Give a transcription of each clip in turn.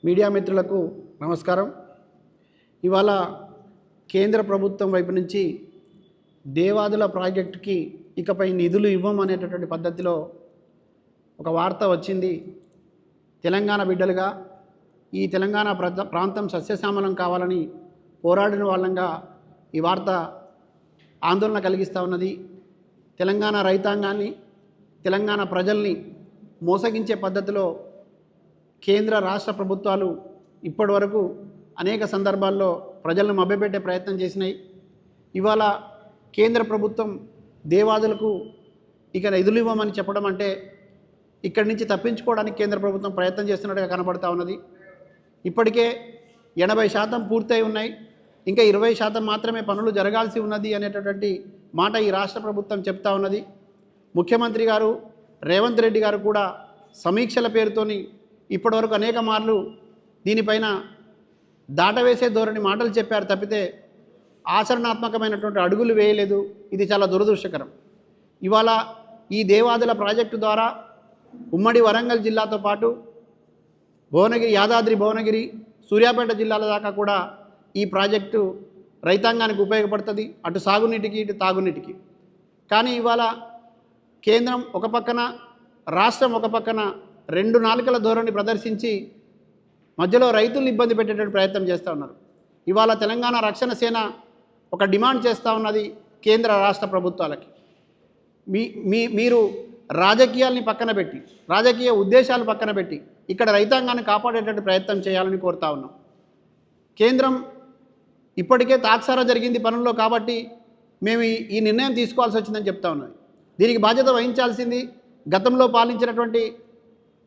Media మిత్రులకు నమస్కారం. ఇవాళ కేంద్ర ప్రభుత్వం వైపు నుంచి దేవాదుల ప్రాజెక్టుకి ఇకపై నిధులు ఇవ్వమనేటటువంటి పద్ధతిలో ఒక వార్త వచ్చింది. తెలంగాణ బిడ్డలుగా ఈ తెలంగాణ ప్రాంతం సస్యశ్యామలం కావాలని పోరాడిన వాళ్ళంగా ఈ వార్త ఆందోళన కలిగిస్తూ ఉన్నది. తెలంగాణ రైతాంగాన్ని, తెలంగాణ ప్రజల్ని మోసగించే పద్ధతిలో కేంద్ర రాష్ట్ర ప్రభుత్వాలు ఇప్పటివరకు అనేక సందర్భాల్లో ప్రజలను మభ్యపెట్టే ప్రయత్నం చేసినాయి. ఇవాళ కేంద్ర ప్రభుత్వం దేవాదులకు ఇక నిధులు ఇవ్వమని చెప్పడం అంటే ఇక్కడి నుంచి తప్పించుకోవడానికి కేంద్ర ప్రభుత్వం ప్రయత్నం చేస్తున్నట్టుగా కనపడతా ఉన్నది. ఇప్పటికే 80% పూర్తయి ఉన్నాయి, ఇంకా 20% మాత్రమే పనులు జరగాల్సి ఉన్నది అనేటటువంటి మాట ఈ రాష్ట్ర ప్రభుత్వం చెప్తా ఉన్నది. ముఖ్యమంత్రి గారు రేవంత్ రెడ్డి గారు కూడా సమీక్షల పేరుతోని ఇప్పటివరకు అనేక మార్లు దీనిపైన దాటవేసే ధోరణి మాటలు చెప్పారు తప్పితే ఆచరణాత్మకమైనటువంటి అడుగులు వేయలేదు. ఇది చాలా దురదృష్టకరం. ఇవాళ ఈ దేవాదుల ప్రాజెక్టు ద్వారా ఉమ్మడి వరంగల్ జిల్లాతో పాటు భువనగిరి, యాదాద్రి భువనగిరి, సూర్యాపేట జిల్లాల దాకా కూడా ఈ ప్రాజెక్టు రైతాంగానికి ఉపయోగపడుతుంది, అటు సాగునీటికి ఇటు తాగునీటికి. కానీ ఇవాళ కేంద్రం ఒక పక్కన, రాష్ట్రం ఒక పక్కన రెండు నాలుకల ధోరణి ప్రదర్శించి మధ్యలో రైతులను ఇబ్బంది పెట్టేటువంటి ప్రయత్నం చేస్తూ ఉన్నారు. ఇవాళ తెలంగాణ రక్షణ సేన ఒక డిమాండ్ చేస్తూ ఉన్నది కేంద్ర రాష్ట్ర ప్రభుత్వాలకి. మీరు రాజకీయాల్ని పక్కన పెట్టి, రాజకీయ ఉద్దేశాలు పక్కన పెట్టి ఇక్కడ రైతాంగాన్ని కాపాడేటట్టు ప్రయత్నం చేయాలని కోరుతా ఉన్నాం. కేంద్రం ఇప్పటికే తాత్సారా జరిగింది పనుల్లో, కాబట్టి మేము ఈ నిర్ణయం తీసుకోవాల్సి వచ్చిందని చెప్తా ఉన్నది. దీనికి బాధ్యత వహించాల్సింది గతంలో పాలించినటువంటి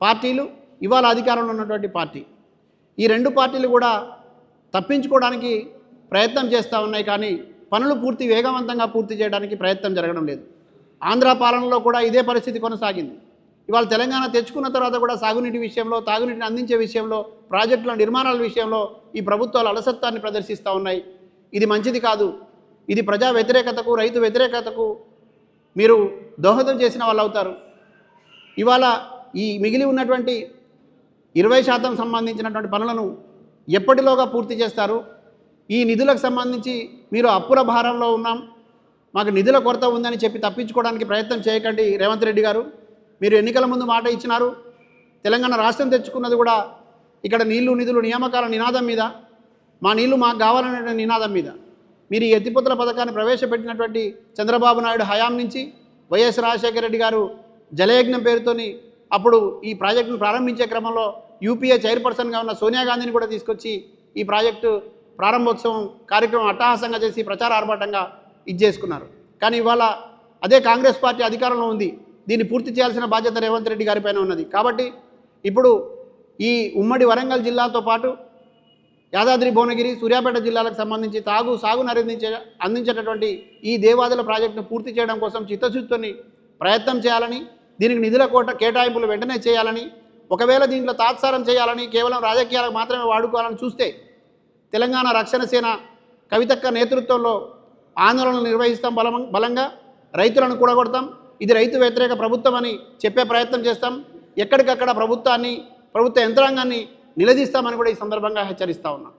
పార్టీలు, ఇవాళ అధికారంలో ఉన్నటువంటి పార్టీ. ఈ రెండు పార్టీలు కూడా తప్పించుకోవడానికి ప్రయత్నం చేస్తూ ఉన్నాయి, కానీ పనులు వేగవంతంగా పూర్తి చేయడానికి ప్రయత్నం జరగడం లేదు. ఆంధ్ర పాలనలో కూడా ఇదే పరిస్థితి కొనసాగింది. ఇవాళ తెలంగాణ తెచ్చుకున్న తర్వాత కూడా సాగునీటి విషయంలో, తాగునీటిని అందించే విషయంలో, ప్రాజెక్టుల నిర్మాణాల విషయంలో ఈ ప్రభుత్వాలు అలసత్వాన్ని ప్రదర్శిస్తూ ఉన్నాయి. ఇది మంచిది కాదు. ఇది ప్రజా వ్యతిరేకతకు, రైతు వ్యతిరేకతకు మీరు దోహదం చేసిన వాళ్ళు అవుతారు. ఇవాళ ఈ మిగిలి ఉన్నటువంటి 20% సంబంధించినటువంటి పనులను ఎప్పటిలోగా పూర్తి చేస్తారు? ఈ నిధులకు సంబంధించి మీరు అప్పుల భారంలో ఉన్నాం, మాకు నిధుల కొరత ఉందని చెప్పి తప్పించుకోవడానికి ప్రయత్నం చేయకండి రేవంత్ రెడ్డి గారు. మీరు ఎన్నికల ముందు మాట ఇచ్చినారు. తెలంగాణ రాష్ట్రం తెచ్చుకున్నది కూడా ఇక్కడ నీళ్లు నిధులు నియామకాల నినాదం మీద, మా నీళ్లు మాకు కావాలనే నినాదం మీద. మీరు ఈ ఎత్తిపోతల పథకాన్ని ప్రవేశపెట్టినటువంటి చంద్రబాబు నాయుడు హయాం నుంచి వైఎస్ రాజశేఖర రెడ్డి గారు జలయజ్ఞం పేరుతోని అప్పుడు ఈ ప్రాజెక్టును ప్రారంభించే క్రమంలో యూపీఏ చైర్పర్సన్గా ఉన్న సోనియా గాంధీని కూడా తీసుకొచ్చి ఈ ప్రాజెక్టు ప్రారంభోత్సవం కార్యక్రమం అట్టహాసంగా చేసి ప్రచార ఆర్భాటంగా చేసుకున్నారు. కానీ ఇవాళ అదే కాంగ్రెస్ పార్టీ అధికారంలో ఉంది. దీన్ని పూర్తి చేయాల్సిన బాధ్యత రేవంత్ రెడ్డి గారిపైన ఉన్నది. కాబట్టి ఇప్పుడు ఈ ఉమ్మడి వరంగల్ జిల్లాతో పాటు యాదాద్రి భువనగిరి, సూర్యాపేట జిల్లాలకు సంబంధించి సాగును అందించేటటువంటి ఈ దేవాదుల ప్రాజెక్టును పూర్తి చేయడం కోసం చిత్తశుద్ధితోని ప్రయత్నం చేయాలని, దీనికి నిధుల కేటాయింపులు వెంటనే చేయాలని, ఒకవేళ దీంట్లో తాత్సారం చేయాలని, కేవలం రాజకీయాలకు మాత్రమే వాడుకోవాలని చూస్తే తెలంగాణ రక్షణ సేన కవితక్క నేతృత్వంలో ఆందోళనలు నిర్వహిస్తాం. బలంగా రైతులను కూడగొడతాం. ఇది రైతు వ్యతిరేక ప్రభుత్వం అని చెప్పే ప్రయత్నం చేస్తాం. ఎక్కడికక్కడ ప్రభుత్వ యంత్రాంగాన్ని నిలదీస్తామని కూడా ఈ సందర్భంగా హెచ్చరిస్తా ఉన్నాం.